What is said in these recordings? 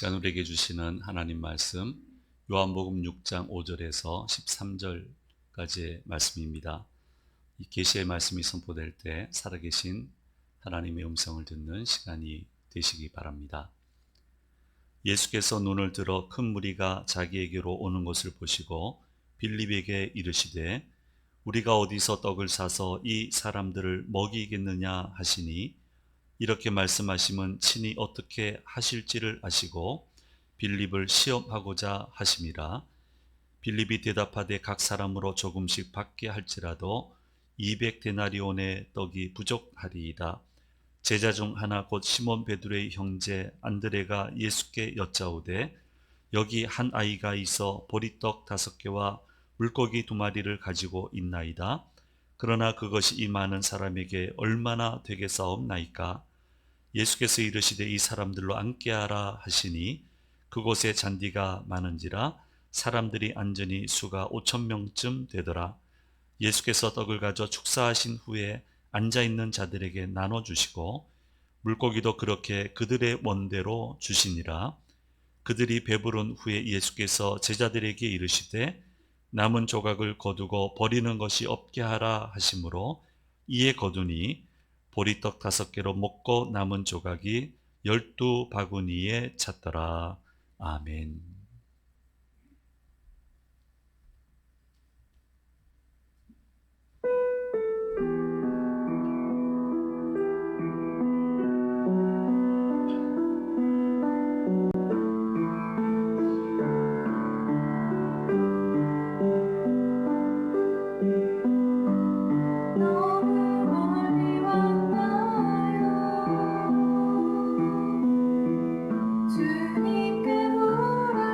시간 우리에게 주시는 하나님 말씀 요한복음 6장 5절에서 13절까지의 말씀입니다. 이 계시의 말씀이 선포될 때 살아계신 하나님의 음성을 듣는 시간이 되시기 바랍니다. 예수께서 눈을 들어 큰 무리가 자기에게로 오는 것을 보시고 빌립에게 이르시되 우리가 어디서 떡을 사서 이 사람들을 먹이겠느냐 하시니 이렇게 말씀하심은 친히 어떻게 하실지를 아시고 빌립을 시험하고자 하심이라. 빌립이 대답하되 각 사람으로 조금씩 받게 할지라도 200데나리온의 떡이 부족하리이다. 제자 중 하나 곧 시몬 베드로의 형제 안드레가 예수께 여짜오되 여기 한 아이가 있어 보리떡 5개와 물고기 2마리를 가지고 있나이다. 그러나 그것이 이 많은 사람에게 얼마나 되겠사옵나이까. 예수께서 이르시되 이 사람들로 앉게하라 하시니 그곳에 잔디가 많은지라 사람들이 앉으니 수가 5,000명쯤 되더라. 예수께서 떡을 가져 축사하신 후에 앉아있는 자들에게 나눠주시고 물고기도 그렇게 그들의 원대로 주시니라. 그들이 배부른 후에 예수께서 제자들에게 이르시되 남은 조각을 거두고 버리는 것이 없게 하라 하시므로 이에 거두니 보리떡 5개로 먹고 남은 조각이 12바구니에 찼더라. 아멘. 너무 멀리 왔나요 주님께 돌아가요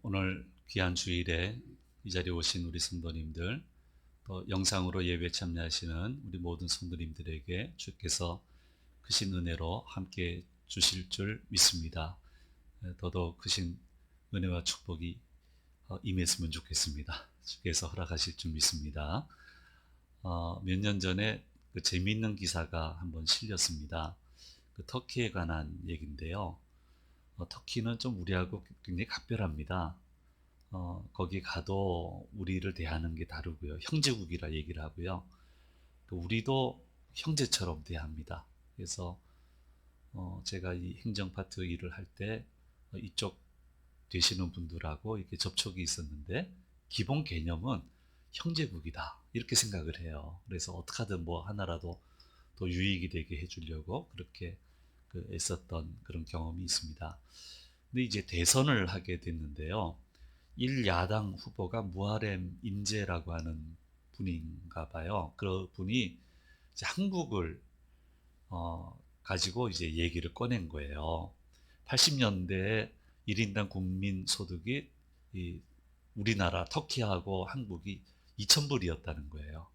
오늘 귀한 주일에 이 자리에 오신 우리 성도님들, 또 영상으로 예배 참여하시는 우리 모든 성도님들에게 주께서 크신 은혜로 함께 주실 줄 믿습니다. 더더욱 크신 은혜와 축복이 임했으면 좋겠습니다. 주께서 허락하실 줄 믿습니다. 몇 년 전에 그 재미있는 기사가 한번 실렸습니다. 그 터키에 관한 얘기인데요. 터키는 좀 우리하고 굉장히 각별합니다. 거기 가도 우리를 대하는 게 다르고요. 형제국이라 얘기를 하고요. 또 우리도 형제처럼 대합니다. 그래서 제가 이 행정파트 일을 할 때 이쪽 되시는 분들하고 이렇게 접촉이 있었는데 기본 개념은 형제국이다 이렇게 생각을 해요. 그래서 어떻게 하든 뭐 하나라도 더 유익이 되게 해주려고 그렇게 애썼던 그런 경험이 있습니다. 근데 이제 대선을 하게 됐는데요. 1야당 후보가 무하렘 인제라고 하는 분인가 봐요. 그 분이 이제 한국을 가지고 이제 얘기를 꺼낸 거예요. 80년대에 1인당 국민 소득이 우리나라 터키하고 한국이 2,000불이었다는 거예요.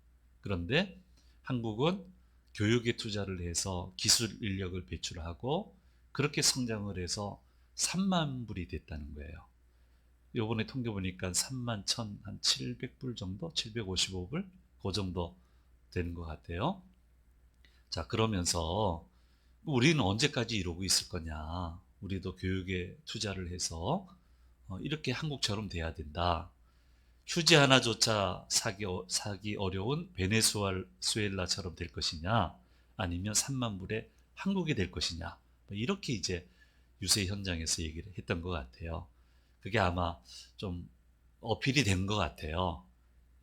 그런데 한국은 교육에 투자를 해서 기술 인력을 배출하고 그렇게 성장을 해서 3만 불이 됐다는 거예요. 요번에 통계 보니까 3만 1,700불 정도? 755불? 그 정도 되는 것 같아요. 자, 그러면서 우리는 언제까지 이러고 있을 거냐. 우리도 교육에 투자를 해서 이렇게 한국처럼 돼야 된다. 휴지 하나조차 사기 어려운 베네수엘라처럼 될 것이냐, 아니면 3만 불의 한국이 될 것이냐, 이렇게 이제 유세 현장에서 얘기를 했던 것 같아요. 그게 아마 좀 어필이 된 것 같아요.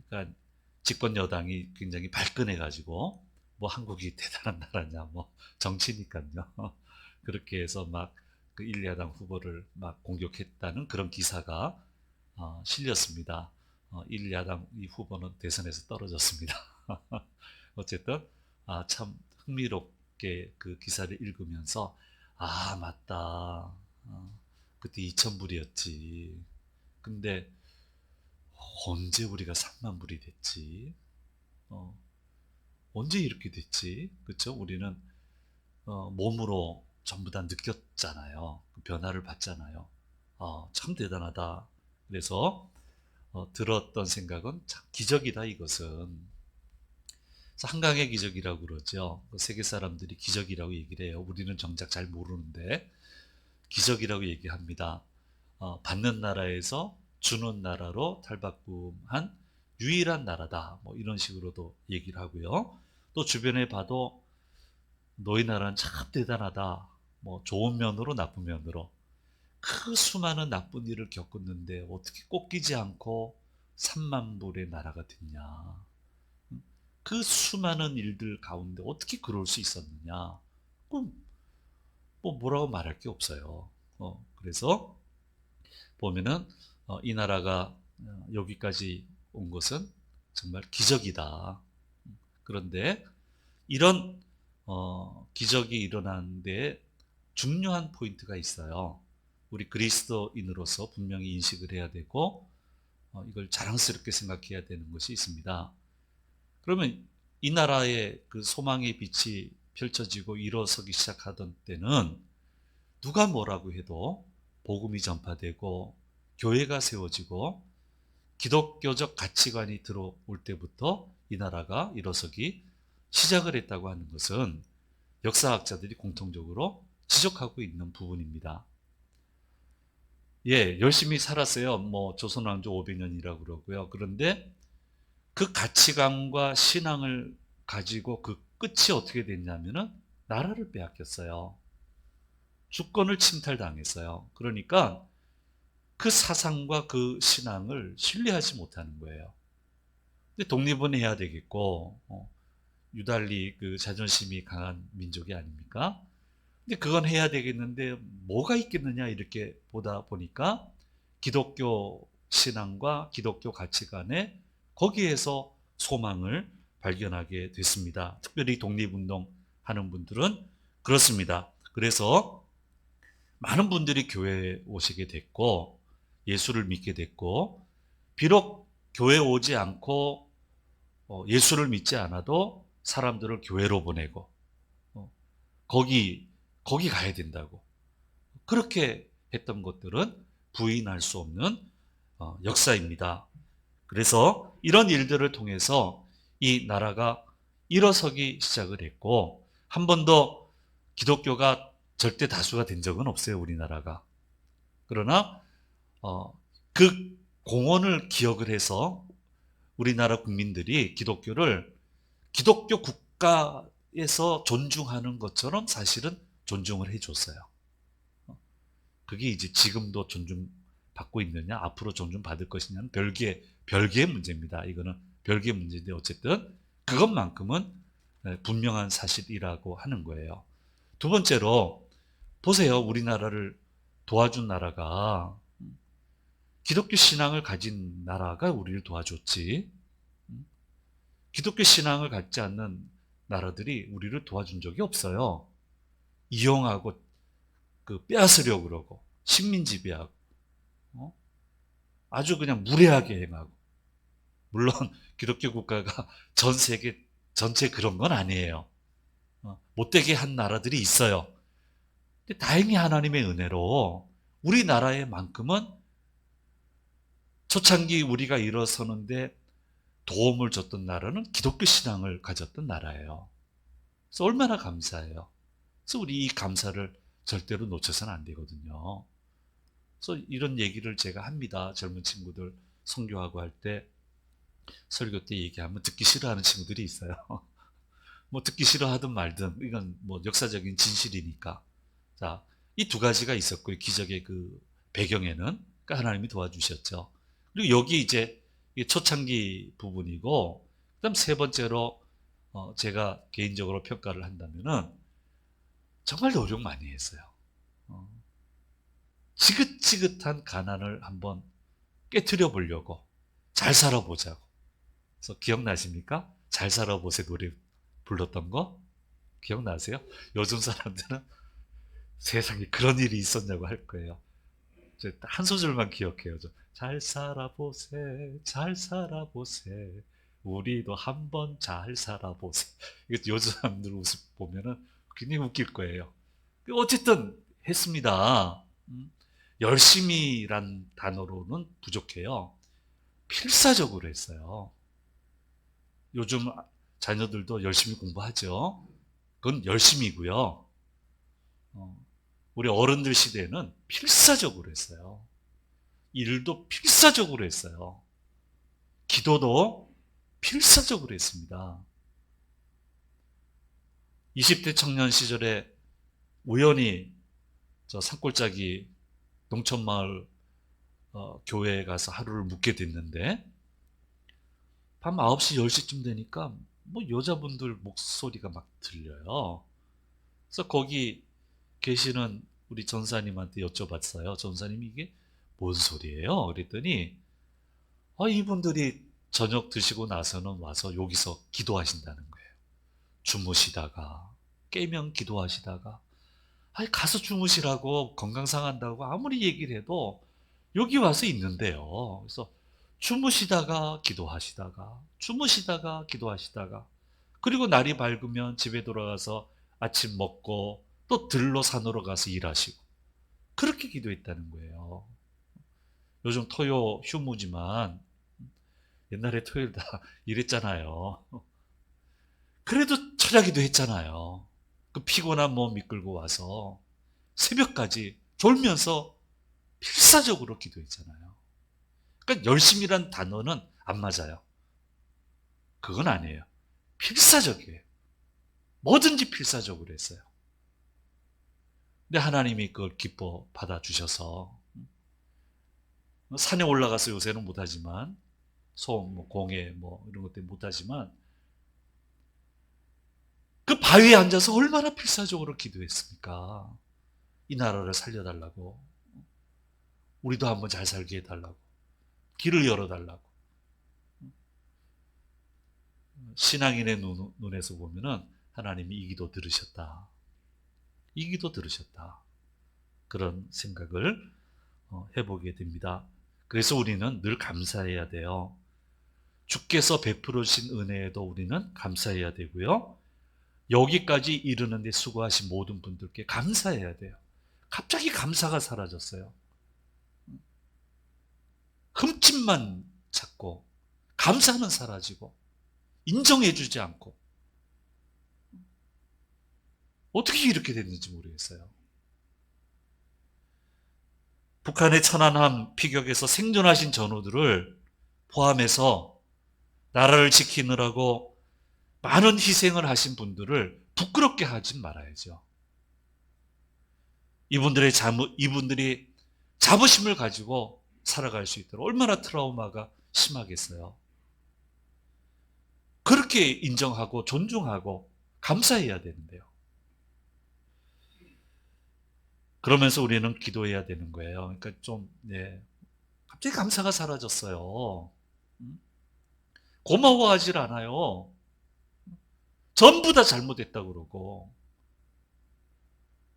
그러니까 집권 여당이 굉장히 발끈해가지고 뭐 한국이 대단한 나라냐, 뭐 정치니까요. 그렇게 해서 막 그 1야당 후보를 막 공격했다는 그런 기사가 실렸습니다. 1야당 이 후보는 대선에서 떨어졌습니다. 어쨌든 참 흥미롭게 그 기사를 읽으면서 맞다. 그때 2,000불이었지. 근데 언제 우리가 3만 불이 됐지? 언제 이렇게 됐지? 그쵸? 우리는 몸으로 전부 다 느꼈잖아요. 그 변화를 봤잖아요. 참 대단하다. 그래서 들었던 생각은 참 기적이다 이것은. 한강의 기적이라고 그러죠. 세계 사람들이 기적이라고 얘기를 해요. 우리는 정작 잘 모르는데 기적이라고 얘기합니다. 받는 나라에서 주는 나라로 탈바꿈한 유일한 나라다. 뭐 이런 식으로도 얘기를 하고요. 또 주변에 봐도 너희 나라는 참 대단하다. 뭐 좋은 면으로 나쁜 면으로 그 수많은 나쁜 일을 겪었는데 어떻게 꺾이지 않고 3만 불의 나라가 됐냐. 그 수많은 일들 가운데 어떻게 그럴 수 있었느냐. 뭐라고 말할 게 없어요. 그래서 보면은 이 나라가 여기까지 온 것은 정말 기적이다. 그런데 이런 기적이 일어나는데 중요한 포인트가 있어요. 우리 그리스도인으로서 분명히 인식을 해야 되고 이걸 자랑스럽게 생각해야 되는 것이 있습니다. 그러면 이 나라의 그 소망의 빛이 펼쳐지고 일어서기 시작하던 때는 누가 뭐라고 해도 복음이 전파되고 교회가 세워지고 기독교적 가치관이 들어올 때부터 이 나라가 일어서기 시작을 했다고 하는 것은 역사학자들이 공통적으로 지적하고 있는 부분입니다. 열심히 살았어요. 뭐 조선왕조 500년이라고 그러고요. 그런데 그 가치관과 신앙을 가지고 그 끝이 어떻게 됐냐면은 나라를 빼앗겼어요. 주권을 침탈당했어요. 그러니까 그 사상과 그 신앙을 신뢰하지 못하는 거예요. 근데 독립은 해야 되겠고 유달리 그 자존심이 강한 민족이 아닙니까? 근데 그건 해야 되겠는데 뭐가 있겠느냐 이렇게 보다 보니까 기독교 신앙과 기독교 가치관에 거기에서 소망을 발견하게 됐습니다. 특별히 독립운동 하는 분들은 그렇습니다. 그래서 많은 분들이 교회에 오시게 됐고 예수를 믿게 됐고, 비록 교회 오지 않고 예수를 믿지 않아도 사람들을 교회로 보내고 어, 거기 가야 된다고 그렇게 했던 것들은 부인할 수 없는 역사입니다. 그래서 이런 일들을 통해서 이 나라가 일어서기 시작을 했고, 한 번도 기독교가 절대 다수가 된 적은 없어요, 우리나라가. 그러나 그 공헌을 기억을 해서 우리나라 국민들이 기독교를 기독교 국가에서 존중하는 것처럼 사실은 존중을 해줬어요. 그게 이제 지금도 존중받고 있느냐, 앞으로 존중받을 것이냐는 별개의 문제입니다. 이거는 별개의 문제인데, 어쨌든 그것만큼은 분명한 사실이라고 하는 거예요. 두 번째로, 보세요. 우리나라를 도와준 나라가, 기독교 신앙을 가진 나라가 우리를 도와줬지, 기독교 신앙을 갖지 않는 나라들이 우리를 도와준 적이 없어요. 이용하고 빼앗으려고 그러고 식민 지배하고 아주 그냥 무례하게 행하고. 물론 기독교 국가가 전 세계 전체 그런 건 아니에요. 못되게 한 나라들이 있어요. 근데 다행히 하나님의 은혜로 우리나라에만큼은 초창기 우리가 일어서는데 도움을 줬던 나라는 기독교 신앙을 가졌던 나라예요. 그래서 얼마나 감사해요. 그래서 우리 이 감사를 절대로 놓쳐서는 안 되거든요. 그래서 이런 얘기를 제가 합니다. 젊은 친구들 선교하고 할 때, 설교 때 얘기하면 듣기 싫어하는 친구들이 있어요. 뭐 듣기 싫어하든 말든 이건 뭐 역사적인 진실이니까. 자, 이 두 가지가 있었고요. 기적의 그 배경에는 그러니까 하나님이 도와주셨죠. 그리고 여기 이제 초창기 부분이고, 그다음 세 번째로 제가 개인적으로 평가를 한다면은 정말 노력 많이 했어요. 지긋지긋한 가난을 한번 깨트려 보려고, 잘 살아보자고. 그래서 기억나십니까? 잘 살아보세 노래 불렀던 거 기억나세요? 요즘 사람들은 세상에 그런 일이 있었냐고 할 거예요. 한 소절만 기억해요. 잘 살아보세, 잘 살아보세, 우리도 한번 잘 살아보세. 이거 요즘 사람들 모습 보면은 굉장히 웃길 거예요. 어쨌든 했습니다. 열심히란 단어로는 부족해요. 필사적으로 했어요. 요즘 자녀들도 열심히 공부하죠. 그건 열심이고요. 우리 어른들 시대에는 필사적으로 했어요. 일도 필사적으로 했어요. 기도도 필사적으로 했습니다. 20대 청년 시절에 우연히 저 산골짜기 농촌마을 교회에 가서 하루를 묵게 됐는데, 밤 9시, 10시쯤 되니까 뭐 여자분들 목소리가 막 들려요. 그래서 거기 계시는 우리 전사님한테 여쭤봤어요. 전사님이 이게 뭔 소리예요? 그랬더니 이분들이 저녁 드시고 나서는 와서 여기서 기도하신다는 거예요. 주무시다가 깨면 기도하시다가, 가서 주무시라고 건강 상한다고 아무리 얘기를 해도 여기 와서 있는데요. 그래서 주무시다가 기도하시다가 주무시다가 기도하시다가, 그리고 날이 밝으면 집에 돌아가서 아침 먹고 또 들로 산으로 가서 일하시고, 그렇게 기도했다는 거예요. 요즘 토요 휴무지만 옛날에 토요일 다 일했잖아요. 그래도 철야기도 했잖아요. 그 피곤한 몸 이끌고 와서 새벽까지 졸면서 필사적으로 기도했잖아요. 그러니까 열심이란 단어는 안 맞아요. 그건 아니에요. 필사적이에요. 뭐든지 필사적으로 했어요. 근데 하나님이 그걸 기뻐 받아주셔서, 산에 올라가서 요새는 못하지만, 소음, 공해 이런 것들 못하지만, 그 바위에 앉아서 얼마나 필사적으로 기도했습니까? 이 나라를 살려달라고, 우리도 한번 잘 살게 해달라고, 길을 열어달라고. 신앙인의 눈에서 보면은 하나님이 이 기도 들으셨다, 이 기도 들으셨다, 그런 생각을 해보게 됩니다. 그래서 우리는 늘 감사해야 돼요. 주께서 베풀어 주신 은혜에도 우리는 감사해야 되고요. 여기까지 이르는 데 수고하신 모든 분들께 감사해야 돼요. 갑자기 감사가 사라졌어요. 흠집만 찾고 감사는 사라지고 인정해 주지 않고 어떻게 이렇게 됐는지 모르겠어요. 북한의 천안함 피격에서 생존하신 전우들을 포함해서 나라를 지키느라고 많은 희생을 하신 분들을 부끄럽게 하지 말아야죠. 이분들이 자부심을 가지고 살아갈 수 있도록 얼마나 트라우마가 심하겠어요. 그렇게 인정하고 존중하고 감사해야 되는데요. 그러면서 우리는 기도해야 되는 거예요. 그러니까 갑자기 감사가 사라졌어요. 고마워하질 않아요. 전부 다 잘못했다고 그러고.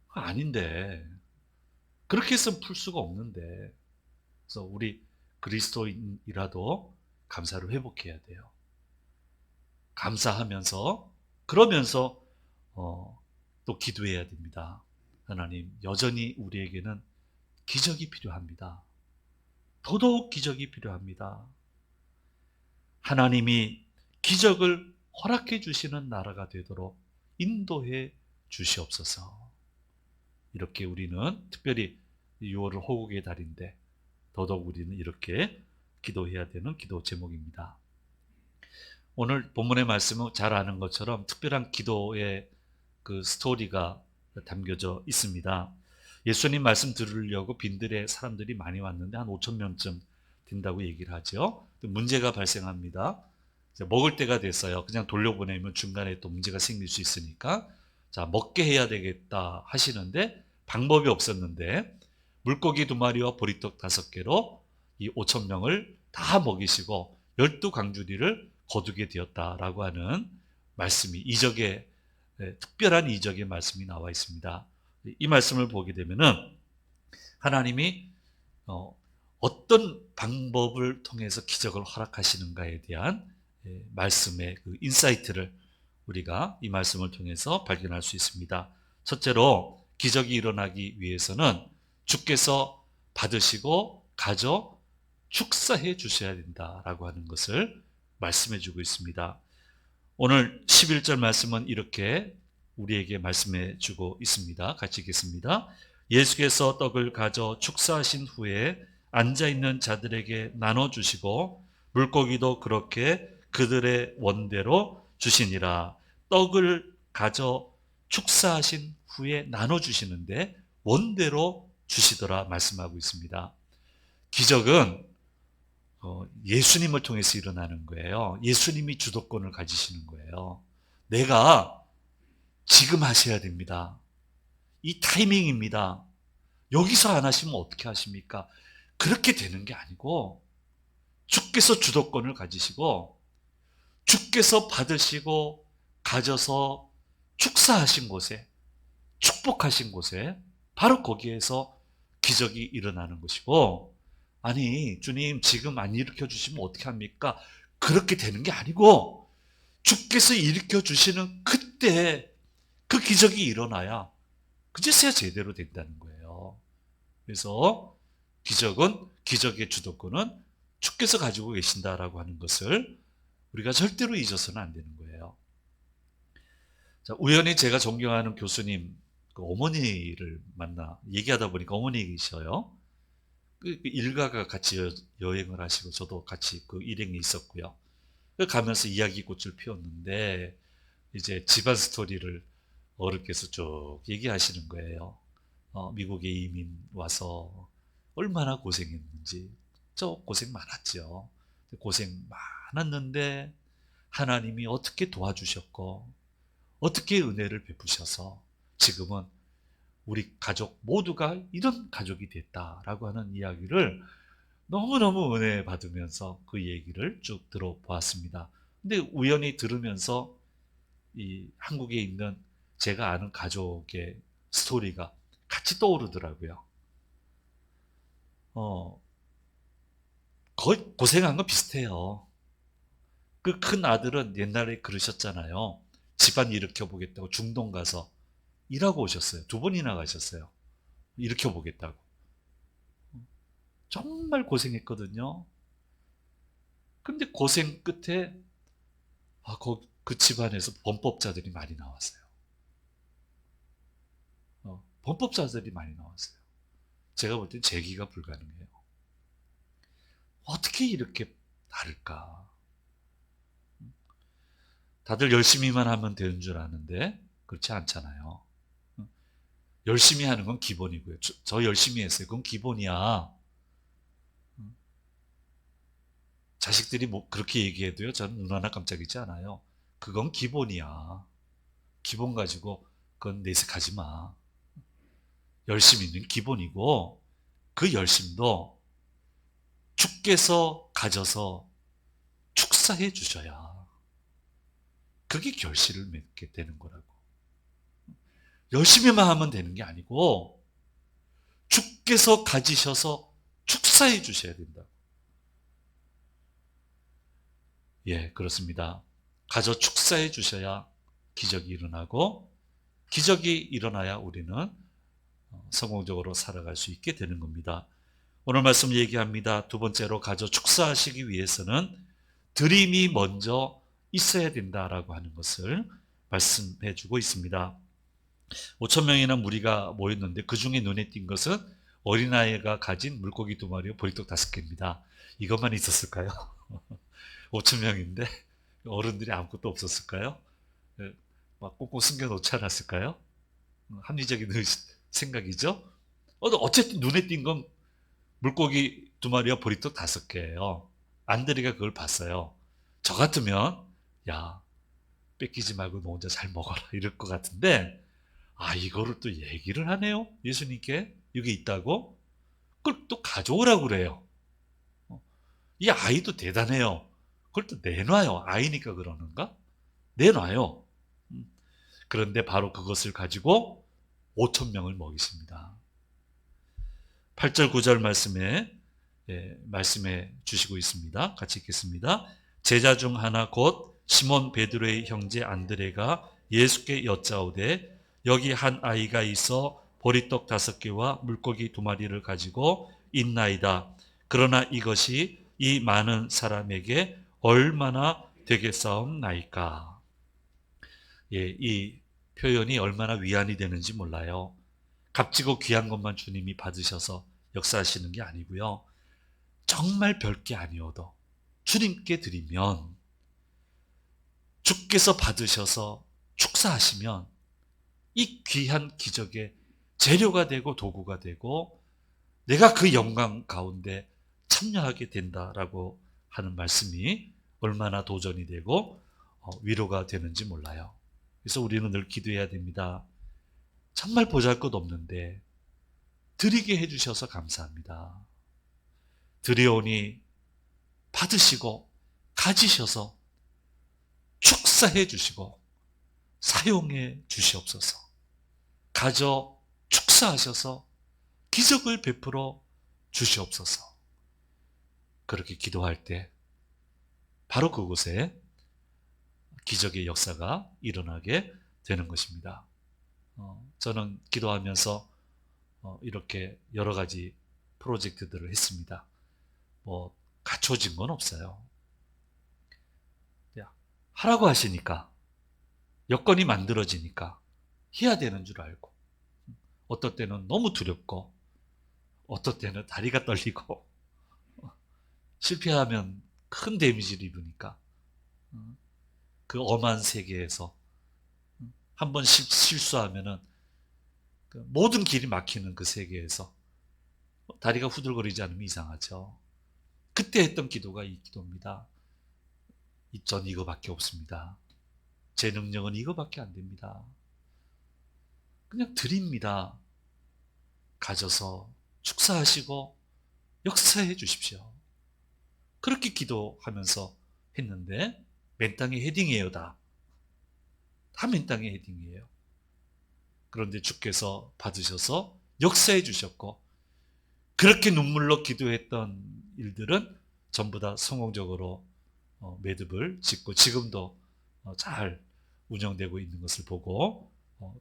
아닌데. 그렇게 해서는 풀 수가 없는데. 그래서 우리 그리스도인이라도 감사를 회복해야 돼요. 감사하면서, 그러면서, 또 기도해야 됩니다. 하나님, 여전히 우리에게는 기적이 필요합니다. 더더욱 기적이 필요합니다. 하나님이 기적을 허락해 주시는 나라가 되도록 인도해 주시옵소서. 이렇게 우리는 특별히 6월은 호국의 달인데 더더욱 우리는 이렇게 기도해야 되는 기도 제목입니다. 오늘 본문의 말씀은 잘 아는 것처럼 특별한 기도의 그 스토리가 담겨져 있습니다. 예수님 말씀 들으려고 빈들에 사람들이 많이 왔는데 한 5천 명쯤 된다고 얘기를 하죠. 문제가 발생합니다. 먹을 때가 됐어요. 그냥 돌려보내면 중간에 또 문제가 생길 수 있으니까 자, 먹게 해야 되겠다 하시는데 방법이 없었는데 물고기 2마리와 보리떡 5개로 이 5천 명을 다 먹이시고 12강주리를 거두게 되었다라고 하는 말씀이 이적의 특별한 이적의 말씀이 나와 있습니다. 이 말씀을 보게 되면은 하나님이 어떤 방법을 통해서 기적을 허락하시는가에 대한 말씀의 그 인사이트를 우리가 이 말씀을 통해서 발견할 수 있습니다. 첫째로 기적이 일어나기 위해서는 주께서 받으시고 가져 축사해 주셔야 된다라고 하는 것을 말씀해 주고 있습니다. 오늘 11절 말씀은 이렇게 우리에게 말씀해 주고 있습니다. 같이 읽겠습니다. 예수께서 떡을 가져 축사하신 후에 앉아있는 자들에게 나눠주시고 물고기도 그렇게 그들의 원대로 주시니라. 떡을 가져 축사하신 후에 나눠주시는데 원대로 주시더라 말씀하고 있습니다. 기적은 예수님을 통해서 일어나는 거예요. 예수님이 주도권을 가지시는 거예요. 내가 지금 하셔야 됩니다. 이 타이밍입니다. 여기서 안 하시면 어떻게 하십니까? 그렇게 되는 게 아니고 주께서 주도권을 가지시고 주께서 받으시고 가져서 축사하신 곳에 축복하신 곳에 바로 거기에서 기적이 일어나는 것이고 아니 주님 지금 안 일으켜 주시면 어떻게 합니까? 그렇게 되는 게 아니고 주께서 일으켜 주시는 그때 그 기적이 일어나야 그제서야 제대로 된다는 거예요. 그래서 기적의 주도권은 주께서 가지고 계신다라고 하는 것을 우리가 절대로 잊어서는 안 되는 거예요. 자, 우연히 제가 존경하는 교수님 그 어머니를 만나 얘기하다 보니까 어머니이셔요. 그 일가가 같이 여행을 하시고 저도 같이 그 일행이 있었고요. 가면서 이야기꽃을 피웠는데 이제 집안 스토리를 어른께서 쭉 얘기하시는 거예요. 미국에 이민 와서 얼마나 고생했는지. 저 고생 많았죠. 고생 많았는데 하나님이 어떻게 도와주셨고 어떻게 은혜를 베푸셔서 지금은 우리 가족 모두가 이런 가족이 됐다라고 하는 이야기를 너무너무 은혜 받으면서 그 얘기를 쭉 들어보았습니다. 근데 우연히 들으면서 이 한국에 있는 제가 아는 가족의 스토리가 같이 떠오르더라고요. 거의 고생한 거 비슷해요. 그 큰 아들은 옛날에 그러셨잖아요. 집안 일으켜 보겠다고 중동 가서 일하고 오셨어요. 2번이나 가셨어요. 일으켜 보겠다고. 정말 고생했거든요. 근데 고생 끝에 그 집안에서 범법자들이 많이 나왔어요. 범법자들이 많이 나왔어요. 제가 볼 땐 재기가 불가능해요. 어떻게 이렇게 다를까? 다들 열심히만 하면 되는 줄 아는데 그렇지 않잖아요. 열심히 하는 건 기본이고요. 저 열심히 했어요. 그건 기본이야. 자식들이 뭐 그렇게 얘기해도요, 저는 눈 하나 깜짝이지 않아요. 그건 기본이야. 기본 가지고 그건 내색하지 마. 열심히는 기본이고 그 열심도 주께서 가져서 축사해 주셔야 그게 결실을 맺게 되는 거라고. 열심히만 하면 되는 게 아니고 주께서 가지셔서 축사해 주셔야 된다. 예, 그렇습니다. 가져 축사해 주셔야 기적이 일어나고 기적이 일어나야 우리는 성공적으로 살아갈 수 있게 되는 겁니다. 오늘 말씀 얘기합니다. 2번째로 가져 축사하시기 위해서는 드림이 먼저 있어야 된다라고 하는 것을 말씀해 주고 있습니다. 5,000명이나 무리가 모였는데 그 중에 눈에 띈 것은 어린아이가 가진 물고기 2마리와 보리떡 5개입니다. 이것만 있었을까요? 5,000명인데 어른들이 아무것도 없었을까요? 막 꽁꽁 숨겨놓지 않았을까요? 합리적인 생각이죠? 어쨌든 눈에 띈 건 물고기 2마리와 보리떡 5개예요. 안드레가 그걸 봤어요. 저 같으면 야, 뺏기지 말고 너 혼자 잘 먹어라 이럴 것 같은데 이거를 또 얘기를 하네요. 예수님께 이게 있다고? 그걸 또 가져오라고 그래요. 이 아이도 대단해요. 그걸 또 내놔요. 아이니까 그러는가? 내놔요. 그런데 바로 그것을 가지고 5,000명을 먹이십니다. 8절 9절 말씀해 주시고 있습니다. 같이 읽겠습니다. 제자 중 하나 곧 시몬 베드로의 형제 안드레가 예수께 여짜오되 여기 한 아이가 있어 보리떡 5개와 물고기 2마리를 가지고 있나이다. 그러나 이것이 이 많은 사람에게 얼마나 되겠사옵나이까. 이 표현이 얼마나 위안이 되는지 몰라요. 값지고 귀한 것만 주님이 받으셔서 역사하시는 게 아니고요. 정말 별게 아니어도 주님께 드리면 주께서 받으셔서 축사하시면 이 귀한 기적의 재료가 되고 도구가 되고 내가 그 영광 가운데 참여하게 된다라고 하는 말씀이 얼마나 도전이 되고 위로가 되는지 몰라요. 그래서 우리는 늘 기도해야 됩니다. 정말 보잘것없는데 드리게 해주셔서 감사합니다. 드려오니 받으시고 가지셔서 축사해 주시고 사용해 주시옵소서. 가져 축사하셔서 기적을 베풀어 주시옵소서. 그렇게 기도할 때 바로 그곳에 기적의 역사가 일어나게 되는 것입니다. 저는 기도하면서 이렇게 여러 가지 프로젝트들을 했습니다. 갖춰진 건 없어요. 하라고 하시니까 여건이 만들어지니까 해야 되는 줄 알고 어떨 때는 너무 두렵고 어떨 때는 다리가 떨리고 실패하면 큰 데미지를 입으니까 그 엄한 세계에서 한 번 실수하면은 모든 길이 막히는 그 세계에서 다리가 후들거리지 않으면 이상하죠. 그때 했던 기도가 이 기도입니다. 전 이거밖에 없습니다. 제 능력은 이거밖에 안 됩니다. 그냥 드립니다. 가져서 축사하시고 역사해 주십시오. 그렇게 기도하면서 했는데 맨 땅에 헤딩이에요. 다 맨 땅에 헤딩이에요. 그런데 주께서 받으셔서 역사해 주셨고 그렇게 눈물로 기도했던 일들은 전부 다 성공적으로 매듭을 짓고 지금도 잘 운영되고 있는 것을 보고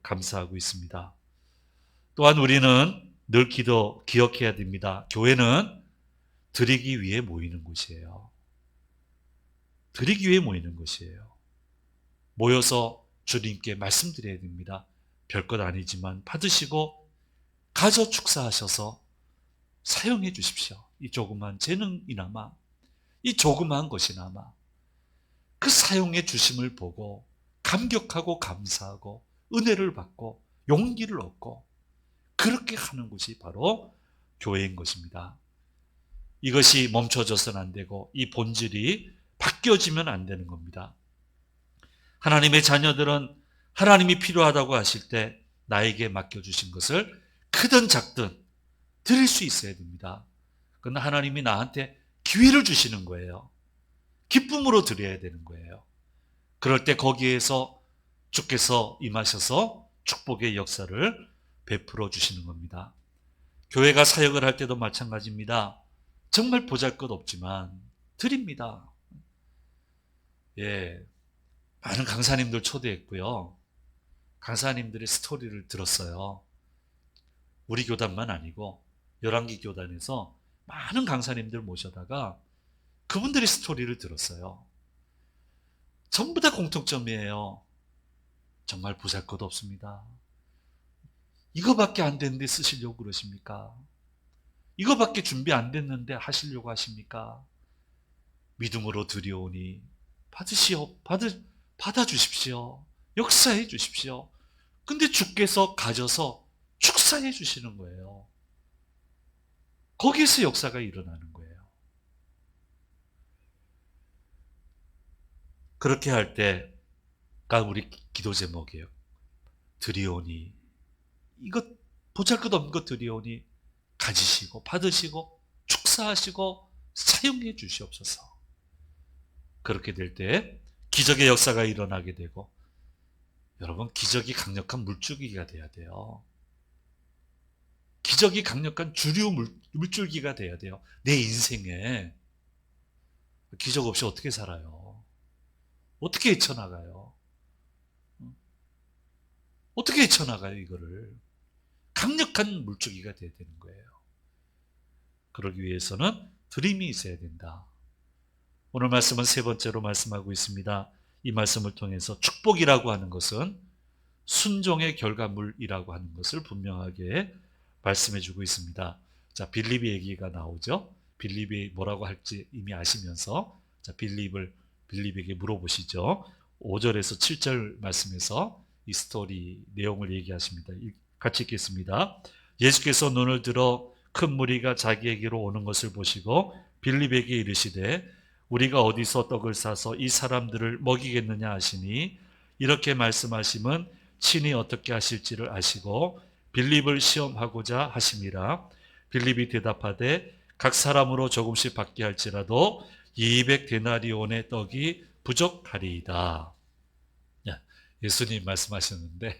감사하고 있습니다. 또한 우리는 늘 기억해야 됩니다. 교회는 드리기 위해 모이는 곳이에요. 드리기 위해 모이는 것이에요. 모여서 주님께 말씀드려야 됩니다. 별것 아니지만 받으시고 가져 축사하셔서 사용해 주십시오. 이 조그만 재능이나마, 이 조그만 것이나마 그 사용해 주심을 보고 감격하고 감사하고 은혜를 받고 용기를 얻고 그렇게 하는 것이 바로 교회인 것입니다. 이것이 멈춰져서는 안 되고 이 본질이 바뀌어지면 안 되는 겁니다. 하나님의 자녀들은 하나님이 필요하다고 하실 때 나에게 맡겨주신 것을 크든 작든 드릴 수 있어야 됩니다. 그러나 하나님이 나한테 기회를 주시는 거예요. 기쁨으로 드려야 되는 거예요. 그럴 때 거기에서 주께서 임하셔서 축복의 역사를 베풀어 주시는 겁니다. 교회가 사역을 할 때도 마찬가지입니다. 정말 보잘것없지만 드립니다. 예, 많은 강사님들 초대했고요. 강사님들의 스토리를 들었어요. 우리 교단만 아니고 열왕기 교단에서 많은 강사님들 모셔다가 그분들의 스토리를 들었어요. 전부 다 공통점이에요. 정말 보잘것없습니다. 이거밖에 안 됐는데 쓰시려고 그러십니까? 이거밖에 준비 안 됐는데 하시려고 하십니까? 믿음으로 드리오니 받아주십시오. 역사해 주십시오. 근데 주께서 가져서 축사해 주시는 거예요. 거기에서 역사가 일어나는 거예요. 그렇게 할 때가 우리 기도 제목이에요. 드리오니, 이것 보잘것없는 것 드리오니 가지시고 받으시고 축사하시고 사용해 주시옵소서. 그렇게 될 때 기적의 역사가 일어나게 되고, 여러분, 기적이 강력한 물줄기가 돼야 돼요. 기적이 강력한 주류 물줄기가 돼야 돼요. 내 인생에 기적 없이 어떻게 살아요? 어떻게 헤쳐나가요? 어떻게 헤쳐나가요, 이거를? 강력한 물줄기가 돼야 되는 거예요. 그러기 위해서는 드림이 있어야 된다. 오늘 말씀은 세 번째로 말씀하고 있습니다. 이 말씀을 통해서 축복이라고 하는 것은 순종의 결과물이라고 하는 것을 분명하게 말씀해주고 있습니다. 자, 빌립의 얘기가 나오죠. 빌립이 뭐라고 할지 이미 아시면서 자, 빌립에게 물어보시죠. 5절에서 7절 말씀에서 이 스토리 내용을 얘기하십니다. 같이 읽겠습니다. 예수께서 눈을 들어 큰 무리가 자기에게로 오는 것을 보시고 빌립에게 이르시되 우리가 어디서 떡을 사서 이 사람들을 먹이겠느냐 하시니 이렇게 말씀하심은 친히 어떻게 하실지를 아시고 빌립을 시험하고자 하심이라. 빌립이 대답하되 각 사람으로 조금씩 받게 할지라도 200데나리온의 떡이 부족하리이다. 예수님 말씀하셨는데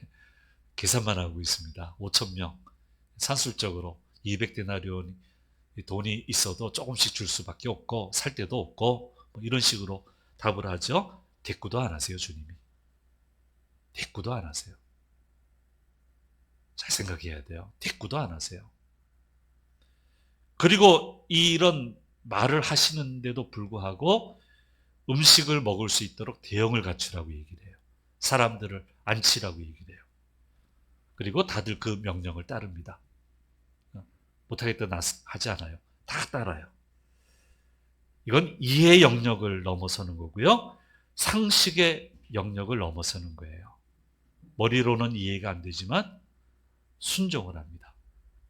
계산만 하고 있습니다. 5,000명 산술적으로 200데나리온 돈이 있어도 조금씩 줄 수밖에 없고 살 데도 없고 뭐 이런 식으로 답을 하죠. 대꾸도 안 하세요. 주님이 대꾸도 안 하세요. 잘 생각해야 돼요. 대꾸도 안 하세요. 그리고 이런 말을 하시는데도 불구하고 음식을 먹을 수 있도록 대형을 갖추라고 얘기를 해요. 사람들을 앉히라고 얘기를 해요. 그리고 다들 그 명령을 따릅니다. 못하겠다 하지 않아요. 다 따라요. 이건 이해의 영역을 넘어서는 거고요. 상식의 영역을 넘어서는 거예요. 머리로는 이해가 안 되지만 순종을 합니다.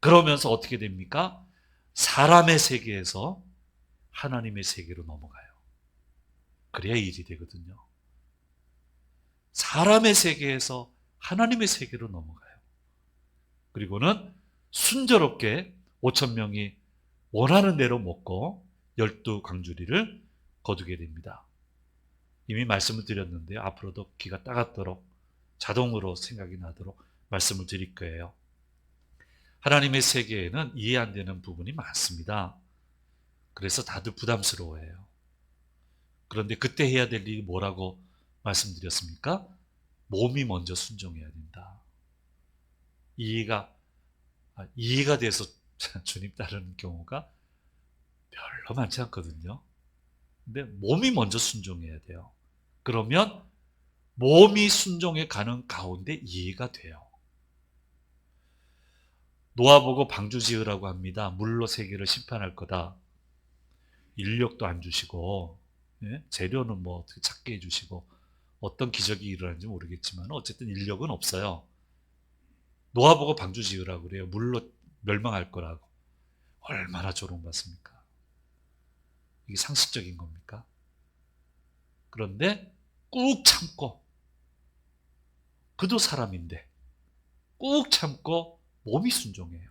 그러면서 어떻게 됩니까? 사람의 세계에서 하나님의 세계로 넘어가요. 그래야 일이 되거든요. 사람의 세계에서 하나님의 세계로 넘어가요. 그리고는 순조롭게 5,000명이 원하는 대로 먹고 12광주리를 거두게 됩니다. 이미 말씀을 드렸는데요. 앞으로도 귀가 따갑도록 자동으로 생각이 나도록 말씀을 드릴 거예요. 하나님의 세계에는 이해 안 되는 부분이 많습니다. 그래서 다들 부담스러워해요. 그런데 그때 해야 될 일이 뭐라고 말씀드렸습니까? 몸이 먼저 순종해야 된다. 이해가 돼서 주님 따르는 경우가 별로 많지 않거든요. 근데 몸이 먼저 순종해야 돼요. 그러면 몸이 순종해 가는 가운데 이해가 돼요. 노아 보고 방주 지으라고 합니다. 물로 세계를 심판할 거다. 인력도 안 주시고, 예? 재료는 뭐 어떻게 찾게 해주시고, 어떤 기적이 일어나는지 모르겠지만 어쨌든 인력은 없어요. 노아 보고 방주 지으라고 그래요. 물로 멸망할 거라고. 얼마나 조롱받습니까? 이게 상식적인 겁니까? 그런데 꾹 참고, 그도 사람인데 꾹 참고 몸이 순종해요.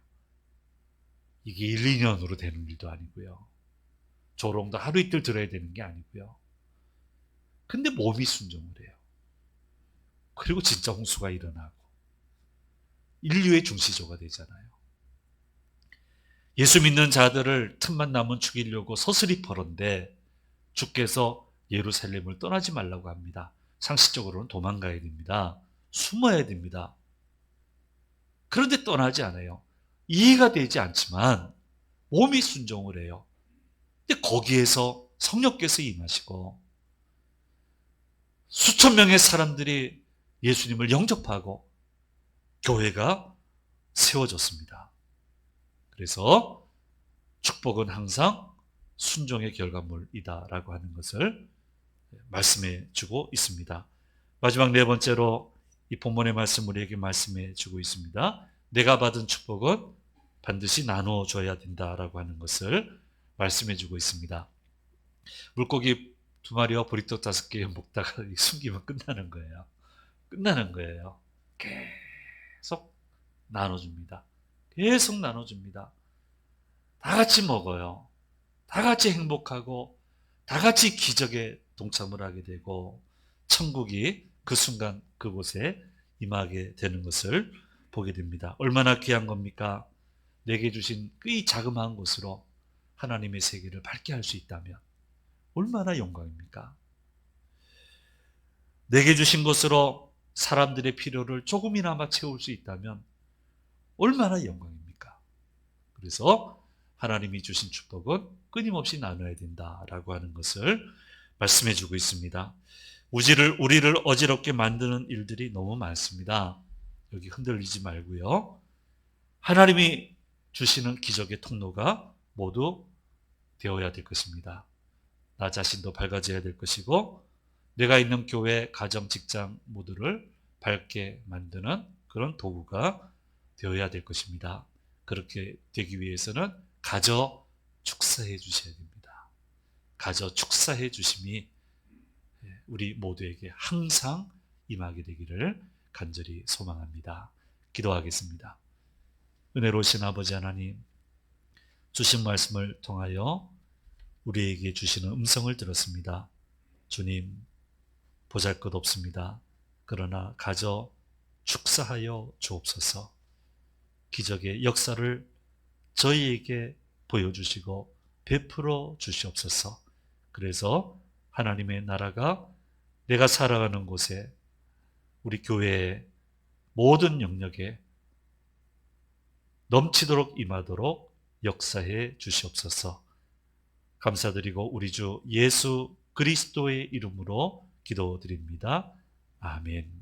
이게 1, 2년으로 되는 일도 아니고요. 조롱도 하루 이틀 들어야 되는 게 아니고요. 근데 몸이 순종을 해요. 그리고 진짜 홍수가 일어나고 인류의 중시조가 되잖아요. 예수 믿는 자들을 틈만 나면 죽이려고 서슬이 퍼런데 주께서 예루살렘을 떠나지 말라고 합니다. 상식적으로는 도망가야 됩니다. 숨어야 됩니다. 그런데 떠나지 않아요. 이해가 되지 않지만 몸이 순종을 해요. 근데 거기에서 성령께서 임하시고 수천 명의 사람들이 예수님을 영접하고 교회가 세워졌습니다. 그래서 축복은 항상 순종의 결과물이다라고 하는 것을 말씀해 주고 있습니다. 마지막 네 번째로 이 본문의 말씀 우리에게 말씀해 주고 있습니다. 내가 받은 축복은 반드시 나눠줘야 된다라고 하는 것을 말씀해 주고 있습니다. 물고기 2마리와 보리떡 5개 먹다가 숨기면 끝나는 거예요. 끝나는 거예요. 계속 나눠줍니다. 계속 나눠줍니다. 다 같이 먹어요. 다 같이 행복하고 다 같이 기적에 동참을 하게 되고 천국이 그 순간 그곳에 임하게 되는 것을 보게 됩니다. 얼마나 귀한 겁니까? 내게 주신 이 자그마한 것으로 하나님의 세계를 밝게 할 수 있다면 얼마나 영광입니까? 내게 주신 것으로 사람들의 필요를 조금이나마 채울 수 있다면 얼마나 영광입니까? 그래서 하나님이 주신 축복은 끊임없이 나눠야 된다라고 하는 것을 말씀해 주고 있습니다. 우리를 어지럽게 만드는 일들이 너무 많습니다. 여기 흔들리지 말고요. 하나님이 주시는 기적의 통로가 모두 되어야 될 것입니다. 나 자신도 밝아져야 될 것이고 내가 있는 교회, 가정, 직장 모두를 밝게 만드는 그런 도구가 되어야 될 것입니다. 그렇게 되기 위해서는 가져 축사해 주셔야 됩니다. 가져 축사해 주심이 우리 모두에게 항상 임하게 되기를 간절히 소망합니다. 기도하겠습니다. 은혜로우신 아버지 하나님, 주신 말씀을 통하여 우리에게 주시는 음성을 들었습니다. 주님, 보잘것없습니다. 그러나 가져 축사하여 주옵소서. 기적의 역사를 저희에게 보여주시고 베풀어 주시옵소서. 그래서 하나님의 나라가 내가 살아가는 곳에 우리 교회의 모든 영역에 넘치도록 임하도록 역사해 주시옵소서. 감사드리고 우리 주 예수 그리스도의 이름으로 기도드립니다. 아멘.